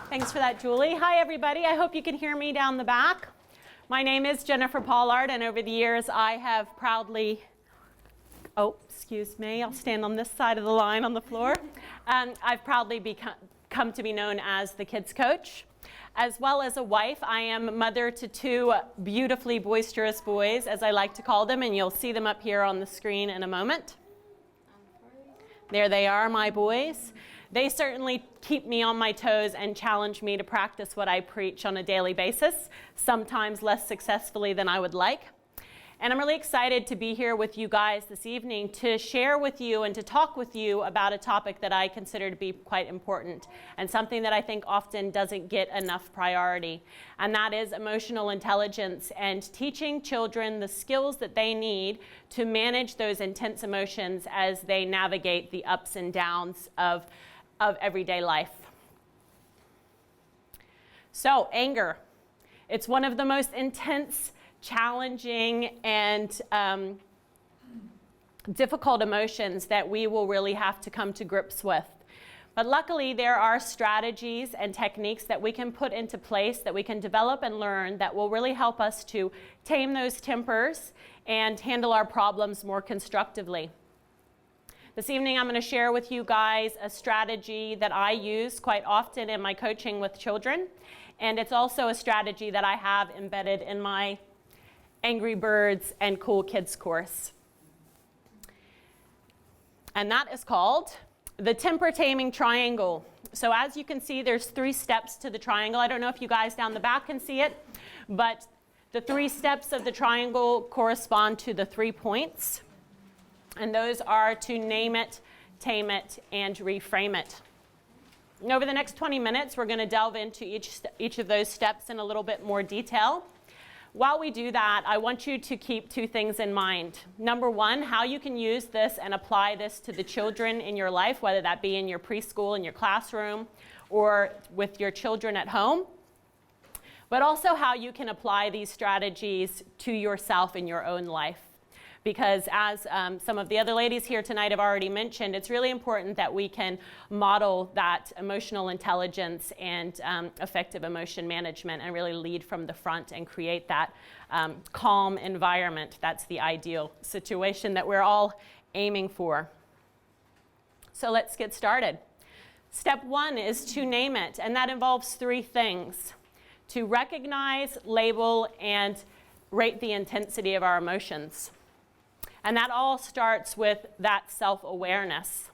Thanks for that, Julie. Hi, everybody. I hope you can hear me down the back. My name is Jennifer Pollard, and over the years I have proudly, excuse me, I'll stand on this side of the line on the floor. I've proudly come to be known as the kids coach. As well as a wife, I am mother to two beautifully boisterous boys, as I like to call them, and you'll see them up here on the screen in a moment. There they are, my boys. They certainly keep me on my toes and challenge me to practice what I preach on a daily basis, sometimes less successfully than I would like. And I'm really excited to be here with you guys this evening to share with you and to talk with you about a topic that I consider to be quite important and something that I think often doesn't get enough priority. And that is emotional intelligence and teaching children the skills that they need to manage those intense emotions as they navigate the ups and downs of everyday life. So, anger. It's one of the most intense, challenging, and difficult emotions that we will really have to come to grips with. But luckily, there are strategies and techniques that we can put into place, that we can develop and learn, that will really help us to tame those tempers and handle our problems more constructively. This evening, I'm going to share with you guys a strategy that I use quite often in my coaching with children, and it's also a strategy that I have embedded in my Angry Birds and Cool Kids course. And that is called the Temper Taming Triangle. So as you can see, there's 3 steps to the triangle. I don't know if you guys down the back can see it, but the 3 steps of the triangle correspond to the 3 points. And those are to name it, tame it, and reframe it. And over the next 20 minutes, we're going to delve into each of those steps in a little bit more detail. While we do that, I want you to keep 2 things in mind. Number 1, how you can use this and apply this to the children in your life, whether that be in your preschool, in your classroom, or with your children at home. But also how you can apply these strategies to yourself in your own life. Because as some of the other ladies here tonight have already mentioned, it's really important that we can model that emotional intelligence and effective emotion management and really lead from the front and create that calm environment. That's the ideal situation that we're all aiming for. So let's get started. Step 1 is to name it, and that involves 3 things: to recognize, label, and rate the intensity of our emotions. And that all starts with that self-awareness.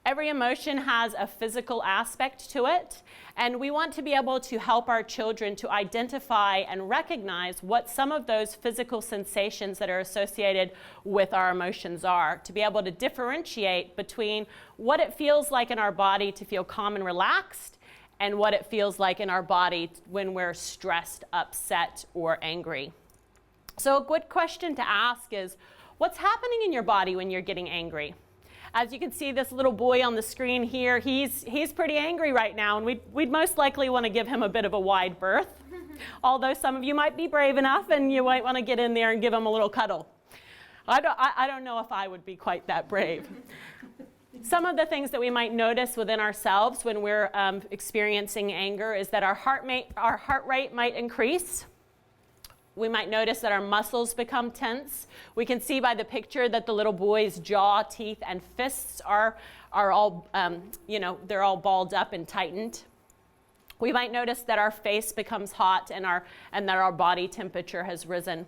Every emotion has a physical aspect to it, and we want to be able to help our children to identify and recognize what some of those physical sensations that are associated with our emotions are, to be able to differentiate between what it feels like in our body to feel calm and relaxed and what it feels like in our body when we're stressed, upset, or angry. So a good question to ask is, what's happening in your body when you're getting angry? As you can see, this little boy on the screen here, he's pretty angry right now, and we'd most likely want to give him a bit of a wide berth. Although some of you might be brave enough and you might want to get in there and give him a little cuddle. I don't know if I would be quite that brave. Some of the things that we might notice within ourselves when we're experiencing anger is that our heart rate might increase. We might notice that our muscles become tense. We can see by the picture that the little boy's jaw, teeth, and fists are all, they're all balled up and tightened. We might notice that our face becomes hot and that our body temperature has risen.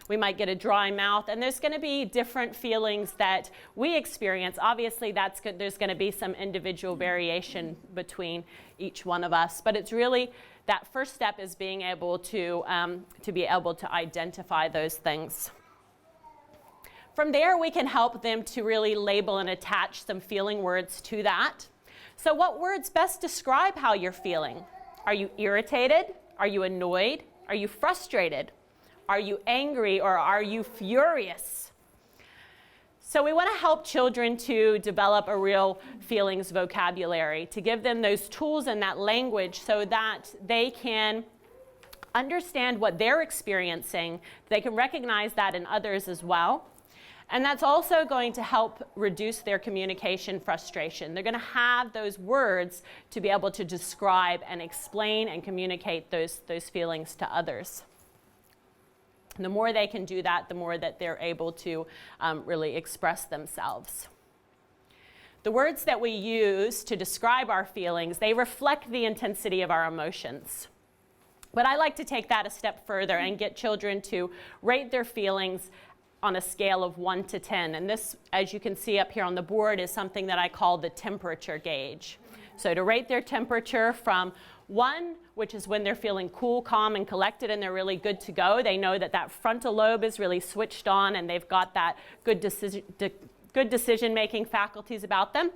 We might get a dry mouth, and there's going to be different feelings that we experience. Obviously, there's going to be some individual variation between each one of us, but it's really that first step is being able to be able to identify those things. From there, we can help them to really label and attach some feeling words to that. So what words best describe how you're feeling? Are you irritated? Are you annoyed? Are you frustrated? Are you angry, or are you furious? So we want to help children to develop a real feelings vocabulary, to give them those tools and that language so that they can understand what they're experiencing. They can recognize that in others as well. And that's also going to help reduce their communication frustration. They're going to have those words to be able to describe and explain and communicate those feelings to others. And the more they can do that, the more that they're able to really express themselves. The words that we use to describe our feelings, they reflect the intensity of our emotions. But I like to take that a step further and get children to rate their feelings on a scale of 1 to 10. And this, as you can see up here on the board, is something that I call the temperature gauge. So to rate their temperature from 1, which is when they're feeling cool, calm, and collected, and they're really good to go. They know that that frontal lobe is really switched on, and they've got that good decision-making faculties about them.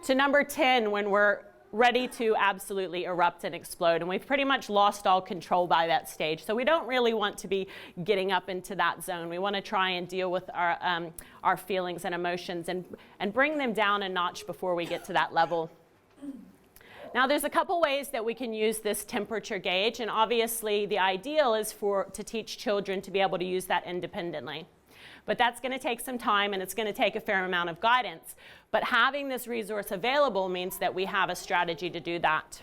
To number 10, when we're ready to absolutely erupt and explode, and we've pretty much lost all control by that stage. So we don't really want to be getting up into that zone. We want to try and deal with our feelings and emotions and bring them down a notch before we get to that level. Now there's a couple ways that we can use this temperature gauge, and obviously the ideal is to teach children to be able to use that independently. But that's going to take some time, and it's going to take a fair amount of guidance. But having this resource available means that we have a strategy to do that.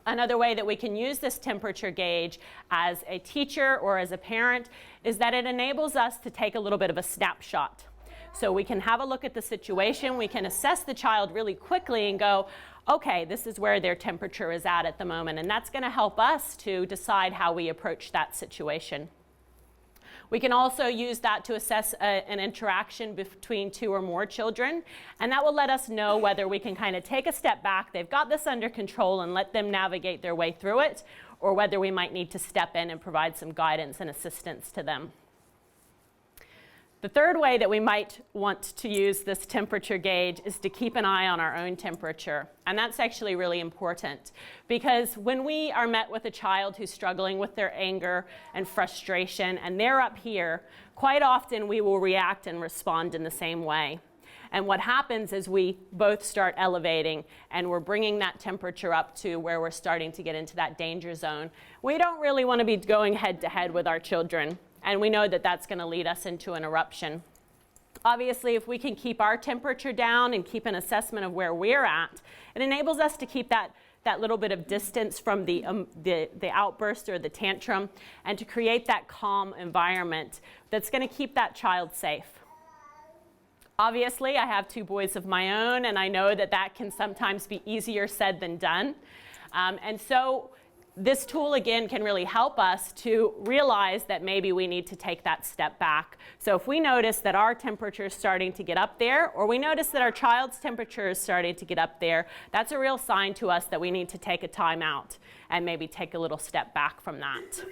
Another way that we can use this temperature gauge as a teacher or as a parent is that it enables us to take a little bit of a snapshot. So we can have a look at the situation, we can assess the child really quickly and go, okay, this is where their temperature is at the moment, and that's going to help us to decide how we approach that situation. We can also use that to assess an interaction between 2 or more children, and that will let us know whether we can kind of take a step back, they've got this under control, and let them navigate their way through it, or whether we might need to step in and provide some guidance and assistance to them. The third way that we might want to use this temperature gauge is to keep an eye on our own temperature. And that's actually really important, because when we are met with a child who's struggling with their anger and frustration, and they're up here, quite often we will react and respond in the same way. And what happens is we both start elevating, and we're bringing that temperature up to where we're starting to get into that danger zone. We don't really want to be going head to head with our children. And we know that that's going to lead us into an eruption. Obviously, if we can keep our temperature down and keep an assessment of where we're at, it enables us to keep that little bit of distance from the outburst or the tantrum, and to create that calm environment that's going to keep that child safe. Obviously, I have 2 boys of my own, and I know that that can sometimes be easier said than done. And so this tool, again, can really help us to realize that maybe we need to take that step back. So if we notice that our temperature is starting to get up there, or we notice that our child's temperature is starting to get up there, that's a real sign to us that we need to take a time out and maybe take a little step back from that.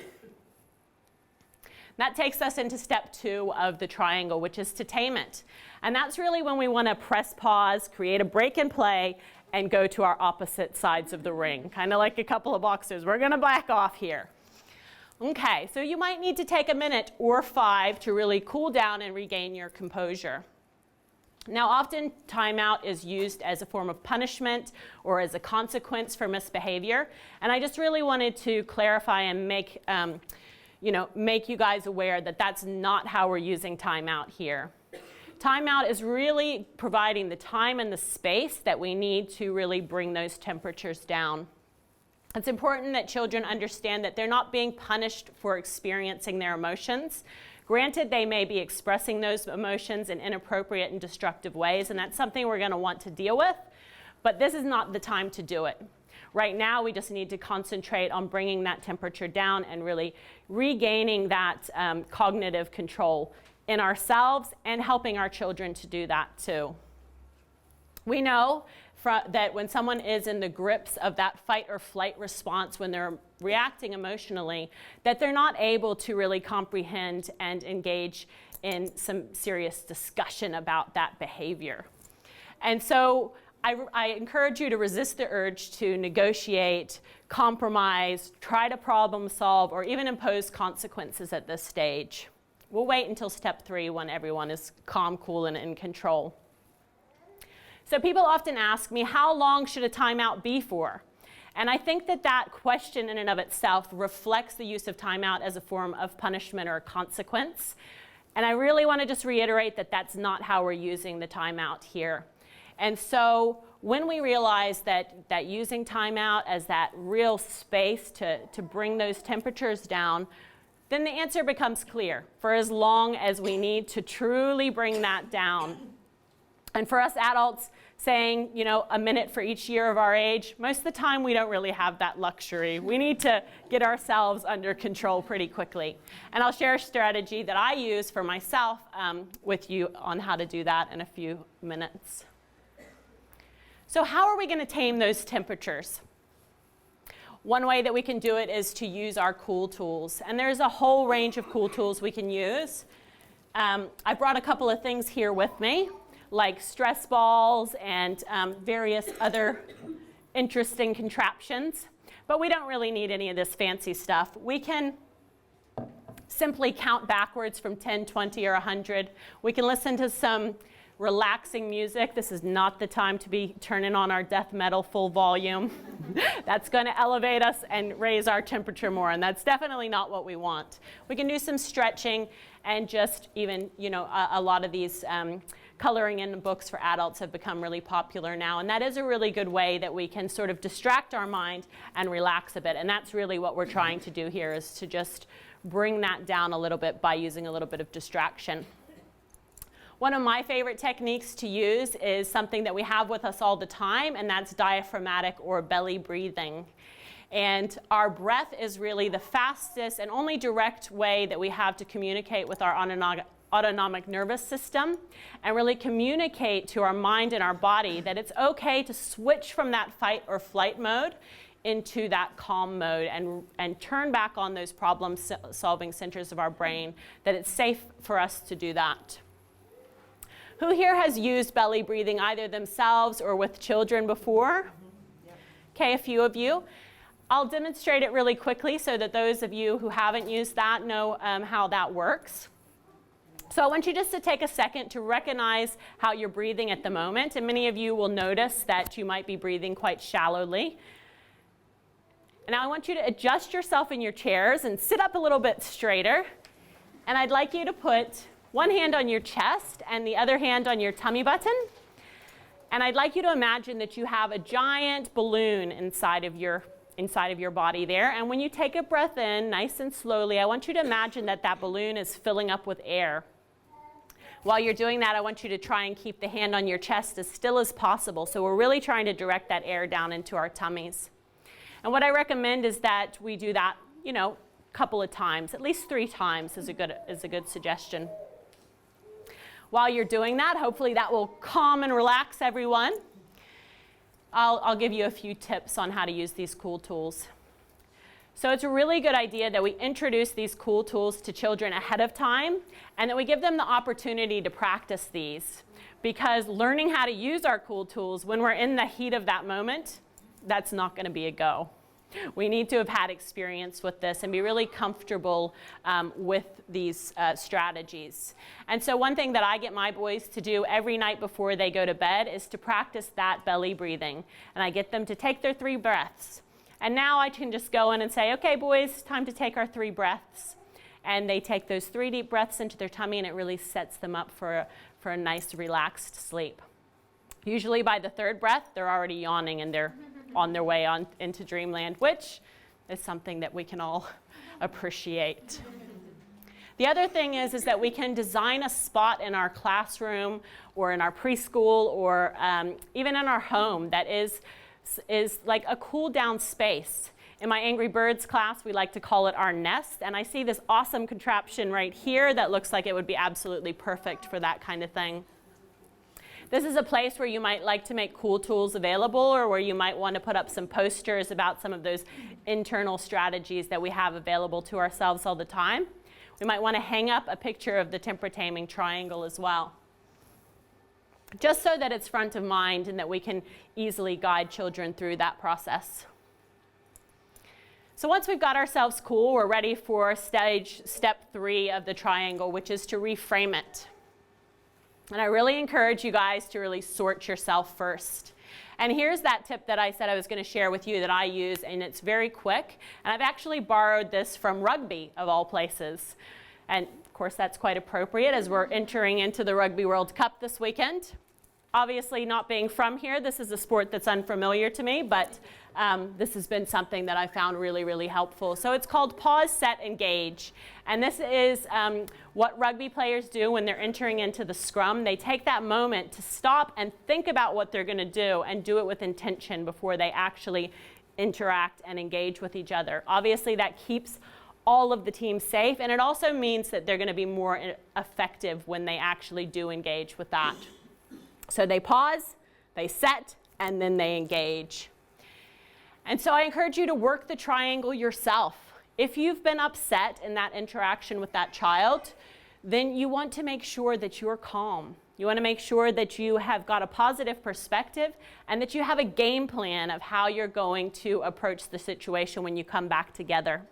That takes us into step 2 of the triangle, which is to tame it. And that's really when we want to press pause, create a break and play, and go to our opposite sides of the ring, kind of like a couple of boxers. We're going to back off here. Okay, so you might need to take a minute or 5 to really cool down and regain your composure. Now, often timeout is used as a form of punishment or as a consequence for misbehavior, and I just really wanted to clarify and make you guys aware that that's not how we're using timeout here. Timeout is really providing the time and the space that we need to really bring those temperatures down. It's important that children understand that they're not being punished for experiencing their emotions. Granted, they may be expressing those emotions in inappropriate and destructive ways, and that's something we're going to want to deal with, but this is not the time to do it. Right now, we just need to concentrate on bringing that temperature down and really regaining that cognitive control in ourselves and helping our children to do that too. We know that when someone is in the grips of that fight or flight response, when they're reacting emotionally, that they're not able to really comprehend and engage in some serious discussion about that behavior. And so I encourage you to resist the urge to negotiate, compromise, try to problem solve, or even impose consequences at this stage. We'll wait until step 3 when everyone is calm, cool, and in control. So people often ask me, how long should a timeout be for? And I think that question in and of itself reflects the use of timeout as a form of punishment or a consequence. And I really want to just reiterate that that's not how we're using the timeout here. And so when we realize that using timeout as that real space to bring those temperatures down, then the answer becomes clear for as long as we need to truly bring that down. And for us adults, saying, you know, a minute for each year of our age, most of the time we don't really have that luxury. We need to get ourselves under control pretty quickly. And I'll share a strategy that I use for myself with you on how to do that in a few minutes. So how are we going to tame those temperatures? One way that we can do it is to use our cool tools. And there's a whole range of cool tools we can use. I brought a couple of things here with me, like stress balls and various other interesting contraptions. But we don't really need any of this fancy stuff. We can simply count backwards from 10, 20, or 100. We can listen to some relaxing music. This is not the time to be turning on our death metal full volume. That's going to elevate us and raise our temperature more, and that's definitely not what we want. We can do some stretching and just even, you know, a lot of these coloring in books for adults have become really popular now, and that is a really good way that we can sort of distract our mind and relax a bit, and that's really what we're trying to do here, is to just bring that down a little bit by using a little bit of distraction. One of my favorite techniques to use is something that we have with us all the time, and that's diaphragmatic or belly breathing. And our breath is really the fastest and only direct way that we have to communicate with our autonomic nervous system and really communicate to our mind and our body that it's okay to switch from that fight or flight mode into that calm mode and turn back on those problem-solving centers of our brain, that it's safe for us to do that. Who here has used belly breathing either themselves or with children before? Okay, a few of you. I'll demonstrate it really quickly so that those of you who haven't used that know how that works. So I want you just to take a second to recognize how you're breathing at the moment, and many of you will notice that you might be breathing quite shallowly. And now I want you to adjust yourself in your chairs and sit up a little bit straighter. And I'd like you to put one hand on your chest and the other hand on your tummy button. And I'd like you to imagine that you have a giant balloon inside of your body there. And when you take a breath in, nice and slowly, I want you to imagine that that balloon is filling up with air. While you're doing that, I want you to try and keep the hand on your chest as still as possible. So we're really trying to direct that air down into our tummies. And what I recommend is that we do that, you know, a couple of times, at least 3 times is a good suggestion. While you're doing that, hopefully that will calm and relax everyone. I'll give you a few tips on how to use these cool tools. So it's a really good idea that we introduce these cool tools to children ahead of time and that we give them the opportunity to practice these, because learning how to use our cool tools when we're in the heat of that moment, that's not going to be a go. We need to have had experience with this and be really comfortable with these strategies. And so one thing that I get my boys to do every night before they go to bed is to practice that belly breathing. And I get them to take their 3 breaths. And now I can just go in and say, okay, boys, time to take our 3 breaths. And they take those 3 deep breaths into their tummy, and it really sets them up for a nice, relaxed sleep. Usually by the 3rd breath, they're already yawning and they're on their way on into dreamland, which is something that we can all appreciate. The other thing is that we can design a spot in our classroom or in our preschool or even in our home that is like a cool down space. In my Angry Birds class, we like to call it our nest, and I see this awesome contraption right here that looks like it would be absolutely perfect for that kind of thing. This is a place where you might like to make cool tools available, or where you might want to put up some posters about some of those internal strategies that we have available to ourselves all the time. We might want to hang up a picture of the temper taming triangle as well, just so that it's front of mind and that we can easily guide children through that process. So once we've got ourselves cool, we're ready for step 3 of the triangle, which is to reframe it. And I really encourage you guys to really sort yourself first. And here's that tip that I said I was going to share with you that I use, and it's very quick. And I've actually borrowed this from rugby, of all places. And Of course, that's quite appropriate as we're entering into the Rugby World Cup this weekend. Obviously, not being from here, this is a sport that's unfamiliar to me, but this has been something that I found really, really helpful. So it's called pause, set, engage. And this is what rugby players do when they're entering into the scrum. They take that moment to stop and think about what they're going to do and do it with intention before they actually interact and engage with each other. Obviously, that keeps all of the team safe, and it also means that they're going to be more effective when they actually do engage with that. So they pause, they set, and then they engage. And so I encourage you to work the triangle yourself. If you've been upset in that interaction with that child, then you want to make sure that you're calm. You want to make sure that you have got a positive perspective and that you have a game plan of how you're going to approach the situation when you come back together.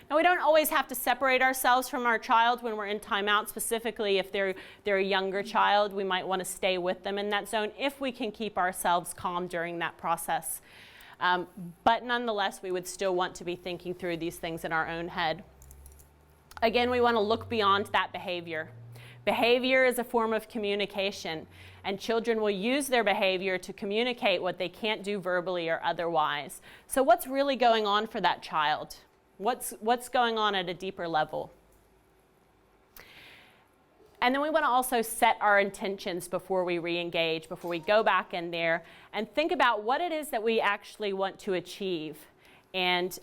Now, we don't always have to separate ourselves from our child when we're in timeout. Specifically, if they're a younger child, we might want to stay with them in that zone if we can keep ourselves calm during that process. But nonetheless, we would still want to be thinking through these things in our own head. Again, we want to look beyond that behavior. Behavior is a form of communication, and children will use their behavior to communicate what they can't do verbally or otherwise. So what's really going on for that child? What's going on at a deeper level? And then we want to also set our intentions before we re-engage, before we go back in there, and think about what it is that we actually want to achieve and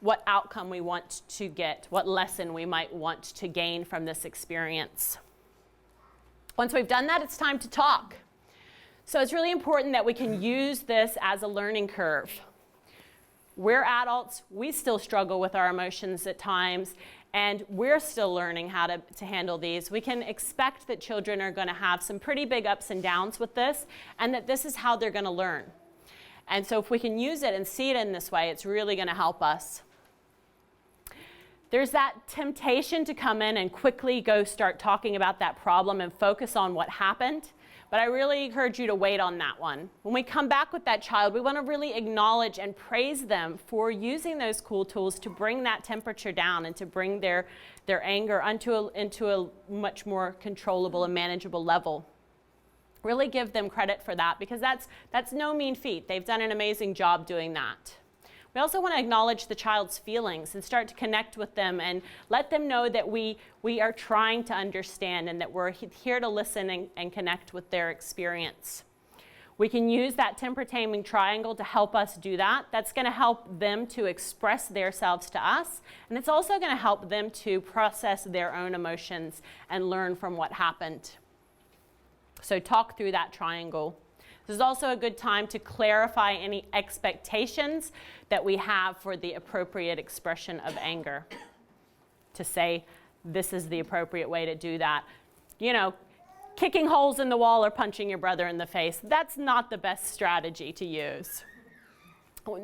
what outcome we want to get, what lesson we might want to gain from this experience. Once we've done that, it's time to talk. So it's really important that we can use this as a learning curve. We're adults, we still struggle with our emotions at times, and we're still learning how to handle these. We can expect that children are going to have some pretty big ups and downs with this, and that this is how they're going to learn. And so if we can use it and see it in this way, it's really going to help us. There's that temptation to come in and quickly go start talking about that problem and focus on what happened. But I really encourage you to wait on that one. When we come back with that child, we want to really acknowledge and praise them for using those cool tools to bring that temperature down and to bring their anger into a much more controllable and manageable level. Really give them credit for that, because that's no mean feat. They've done an amazing job doing that. We also want to acknowledge the child's feelings and start to connect with them and let them know that we are trying to understand and that we're here to listen and connect with their experience. We can use that temper taming triangle to help us do that. That's going to help them to express themselves to us, and it's also going to help them to process their own emotions and learn from what happened. So talk through that triangle. This is also a good time to clarify any expectations that we have for the appropriate expression of anger. To say, this is the appropriate way to do that. You know, kicking holes in the wall or punching your brother in the face, that's not the best strategy to use.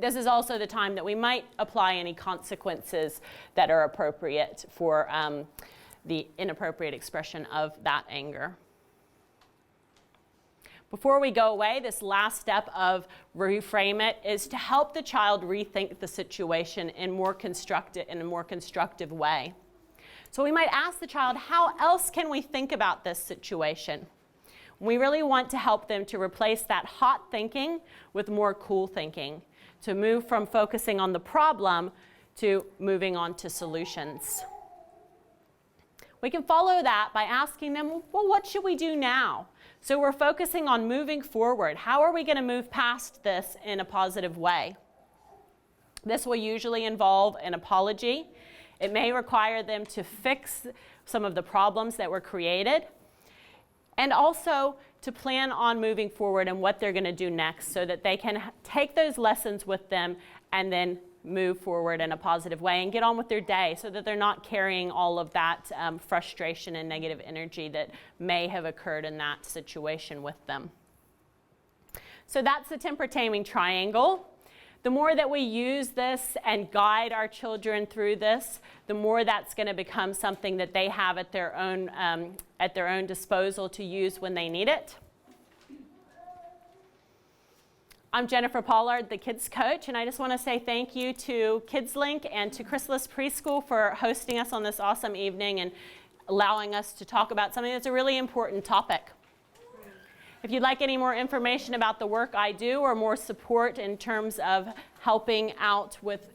This is also the time that we might apply any consequences that are appropriate for the inappropriate expression of that anger. Before we go away, this last step of reframe it is to help the child rethink the situation in a more constructive way. So we might ask the child, how else can we think about this situation? We really want to help them to replace that hot thinking with more cool thinking, to move from focusing on the problem to moving on to solutions. We can follow that by asking them, well, what should we do now? So we're focusing on moving forward. How are we going to move past this in a positive way? This will usually involve an apology. It may require them to fix some of the problems that were created, and also to plan on moving forward and what they're going to do next so that they can take those lessons with them and then move forward in a positive way and get on with their day so that they're not carrying all of that frustration and negative energy that may have occurred in that situation with them. So that's the temper taming triangle. The more that we use this and guide our children through this, the more that's going to become something that they have at their own disposal to use when they need it. I'm Jennifer Pollard, the Kids Coach, and I just want to say thank you to KidsLink and to Chrysalis Preschool for hosting us on this awesome evening and allowing us to talk about something that's a really important topic. If you'd like any more information about the work I do or more support in terms of helping out with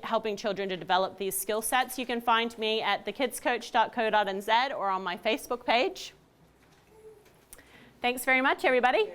helping children to develop these skill sets, you can find me at thekidscoach.co.nz or on my Facebook page. Thanks very much, everybody.